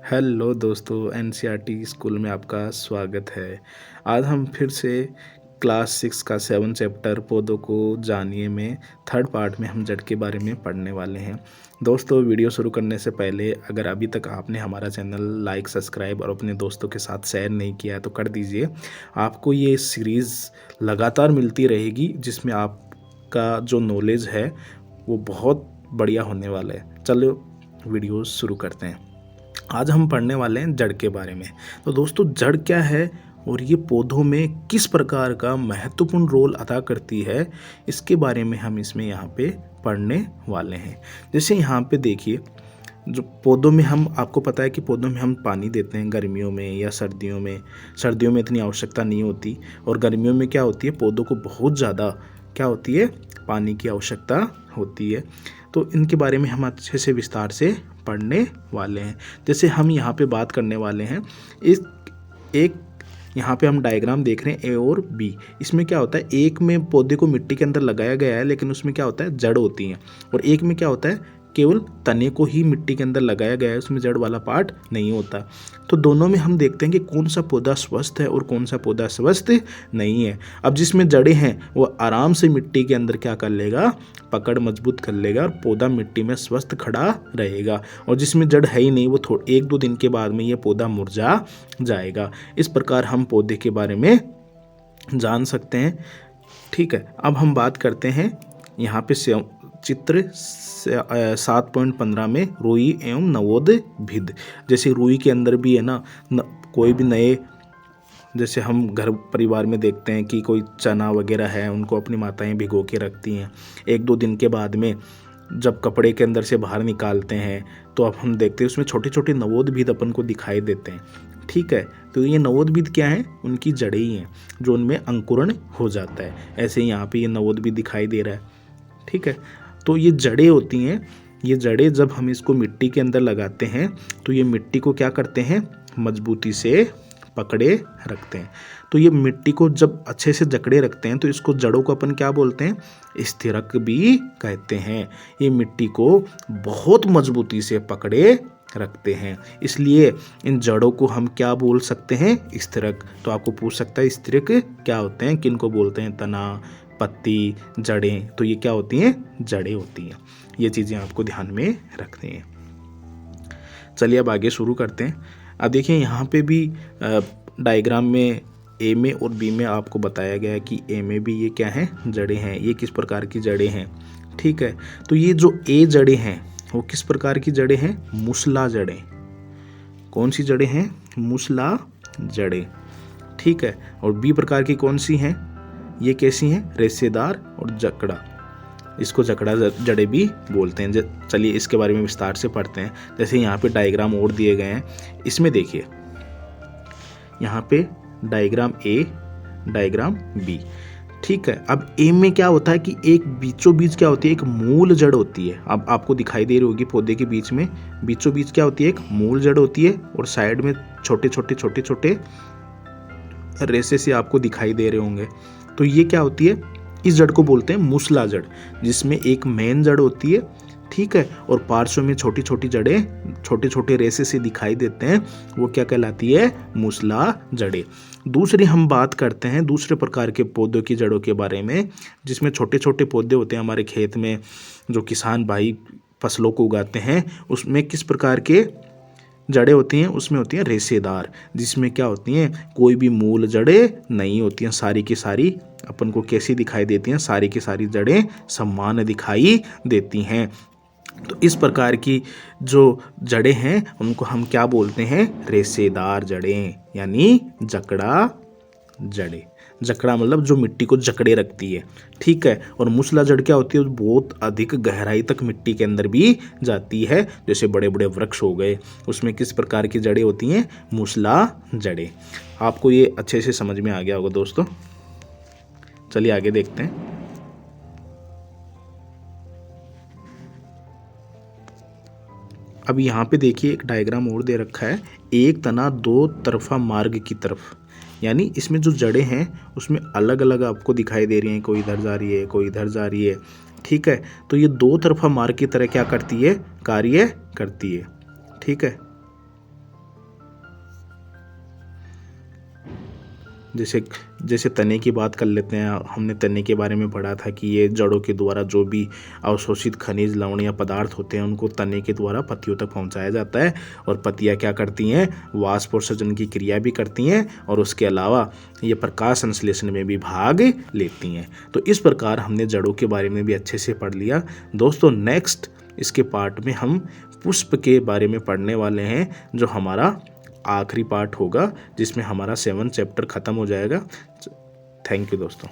Hello दोस्तों, NCERT school में आपका स्वागत है। आज हम फिर से क्लास 6 का 7 चैप्टर पौधों को जानिए में थर्ड पार्ट में हम जड़ के बारे में पढ़ने वाले हैं। दोस्तों, वीडियो शुरू करने से पहले अगर अभी तक आपने हमारा चैनल लाइक, सब्सक्राइब और अपने दोस्तों के साथ शेयर नहीं किया है तो कर दीजिए। आपको ये सीरीज़ लगातार मिलती रहेगी जिसमें आपका जो नॉलेज है वो बहुत बढ़िया होने वाला है। चलो वीडियो शुरू करते हैं। आज हम पढ़ने वाले हैं जड़ के बारे में। तो दोस्तों, जड़ क्या है और ये पौधों में किस प्रकार का महत्वपूर्ण रोल अदा करती है, इसके बारे में हम इसमें यहाँ पे पढ़ने वाले हैं। जैसे यहाँ पे देखिए, जो पौधों में हम आपको पता है कि पौधों में हम पानी देते हैं गर्मियों में या सर्दियों में। सर्दियों में इतनी आवश्यकता नहीं होती और गर्मियों में क्या होती है, पौधों को बहुत ज़्यादा क्या होती है, पानी की आवश्यकता होती है। तो इनके बारे में हम अच्छे से विस्तार से पढ़ने वाले हैं। जैसे हम यहाँ पे बात करने वाले हैं इस एक यहाँ पे हम डायग्राम देख रहे हैं ए और बी। इसमें क्या होता है, एक में पौधे को मिट्टी के अंदर लगाया गया है लेकिन उसमें क्या होता है, जड़ होती है। और एक में क्या होता है, केवल तने को ही मिट्टी के अंदर लगाया गया है, उसमें जड़ वाला पार्ट नहीं होता। तो दोनों में हम देखते हैं कि कौन सा पौधा स्वस्थ है और कौन सा पौधा स्वस्थ नहीं है। अब जिसमें जड़ें हैं वो आराम से मिट्टी के अंदर क्या कर लेगा, पकड़ मजबूत कर लेगा और पौधा मिट्टी में स्वस्थ खड़ा रहेगा। और जिसमें जड़ है ही नहीं वो एक दो दिन के बाद में ये पौधा मुरझा जाएगा। इस प्रकार हम पौधे के बारे में जान सकते हैं। ठीक है, अब हम बात करते हैं यहाँ पे चित्र 7.15 में रुई एवं नवोद्भिद। जैसे रुई के अंदर भी है ना, कोई भी नए, जैसे हम घर परिवार में देखते हैं कि कोई चना वगैरह है उनको अपनी माताएं भिगो के रखती हैं। एक दो दिन के बाद में जब कपड़े के अंदर से बाहर निकालते हैं तो अब हम देखते हैं उसमें छोटे छोटे नवोद्भिद अपन को दिखाई देते हैं। ठीक है, तो ये नवोद्भिद क्या है, उनकी जड़ें ही हैं जो उनमें अंकुरण हो जाता है। ऐसे ही यहाँ पे ये नवोद्भिद दिखाई दे रहा है। ठीक है, तो ये जड़ें होती हैं। ये जड़ें जब हम इसको मिट्टी के अंदर लगाते हैं तो ये मिट्टी को क्या करते हैं, मजबूती से पकड़े रखते हैं। तो ये मिट्टी को जब अच्छे से जकड़े रखते हैं तो इसको जड़ों को अपन क्या बोलते हैं, स्थिरक भी कहते हैं। ये मिट्टी को बहुत मजबूती से पकड़े रखते हैं, इसलिए इन जड़ों को हम क्या बोल सकते हैं, स्थिरक। तो आपको पूछ सकता है स्थिरक क्या होते हैं, किनको बोलते हैं, तना, पत्ती, जड़ें। तो ये क्या होती हैं, जड़ें होती हैं। ये चीज़ें आपको ध्यान में रखनी है। चलिए अब आगे शुरू करते हैं। अब देखिए यहाँ पे भी डायग्राम में ए में और बी में आपको बताया गया है कि ए में भी ये क्या है, जड़ें हैं। ये किस प्रकार की जड़ें हैं। ठीक है, तो ये जो ए जड़ें हैं वो किस प्रकार की जड़ें हैं, मूसला जड़ें। कौन सी जड़ें हैं, मूसला जड़ें। ठीक है, और बी प्रकार की कौन सी हैं, ये कैसी हैं, रेशेदार और जकड़ा। इसको जकड़ा जड़ें भी बोलते हैं। चलिए इसके बारे में विस्तार से पढ़ते हैं। जैसे यहाँ पे डायग्राम और दिए गए हैं, इसमें देखिए यहाँ पे डायग्राम ए, डायग्राम बी। ठीक है, अब ए में क्या होता है कि एक बीचों बीच क्या होती है, एक मूल जड़ होती है। अब आपको दिखाई दे रही होगी पौधे के बीच में बीचों बीच क्या होती है, एक मूल जड़ होती है और साइड में छोटे छोटे रेसे से आपको दिखाई दे रहे होंगे। तो ये क्या होती है, इस जड़ को बोलते हैं मूसला जड़, जिसमें एक मेन जड़ होती है। ठीक है, और पार्श्व में छोटी छोटी जड़ें, छोटे छोटे रेसे से दिखाई देते हैं, वो क्या कहलाती है, मूसला जड़ें। दूसरी हम बात करते हैं दूसरे प्रकार के पौधों की जड़ों के बारे में, जिसमें छोटे छोटे पौधे होते हैं हमारे खेत में, जो किसान भाई फसलों को उगाते हैं। उसमें किस प्रकार के जड़ें होती हैं, उसमें होती हैं रेशेदार, जिसमें क्या होती हैं, कोई भी मूल जड़ें नहीं होती हैं। सारी की सारी अपन को कैसी दिखाई देती हैं, सारी की सारी जड़ें समान दिखाई देती हैं। तो इस प्रकार की जो जड़ें हैं उनको हम क्या बोलते हैं, रेशेदार जड़ें, यानी जकड़ा जड़ें। जकड़ा मतलब जो मिट्टी को जकड़े रखती है। ठीक है, और मूसला जड़ क्या होती है, बहुत अधिक गहराई तक मिट्टी के अंदर भी जाती है। जैसे बड़े बड़े वृक्ष हो गए, उसमें किस प्रकार की जड़ें होती हैं, मूसला जड़ें। आपको ये अच्छे से समझ में आ गया होगा दोस्तों। चलिए आगे देखते हैं। अब यहाँ पे देखिए एक डायग्राम और दे रखा है, एक तना दो तरफा मार्ग की तरफ। यानी इसमें जो जड़ें हैं उसमें अलग अलग आपको दिखाई दे रही हैं, कोई इधर जा रही है, कोई इधर जा रही है। ठीक है, तो ये दो तरफा मार्ग की तरह क्या करती है, कार्य करती है। ठीक है, जैसे जैसे तने की बात कर लेते हैं। हमने तने के बारे में पढ़ा था कि ये जड़ों के द्वारा जो भी अवशोषित खनिज लवण या पदार्थ होते हैं उनको तने के द्वारा पत्तियों तक पहुंचाया जाता है, और पत्तियां क्या करती हैं, वाष्पोत्सर्जन की क्रिया भी करती हैं, और उसके अलावा ये प्रकाश संश्लेषण में भी भाग लेती हैं। तो इस प्रकार हमने जड़ों के बारे में भी अच्छे से पढ़ लिया। दोस्तों नेक्स्ट इसके पार्ट में हम पुष्प के बारे में पढ़ने वाले हैं, जो हमारा आखिरी पार्ट होगा, जिसमें हमारा 7 चैप्टर ख़त्म हो जाएगा। थैंक यू दोस्तों।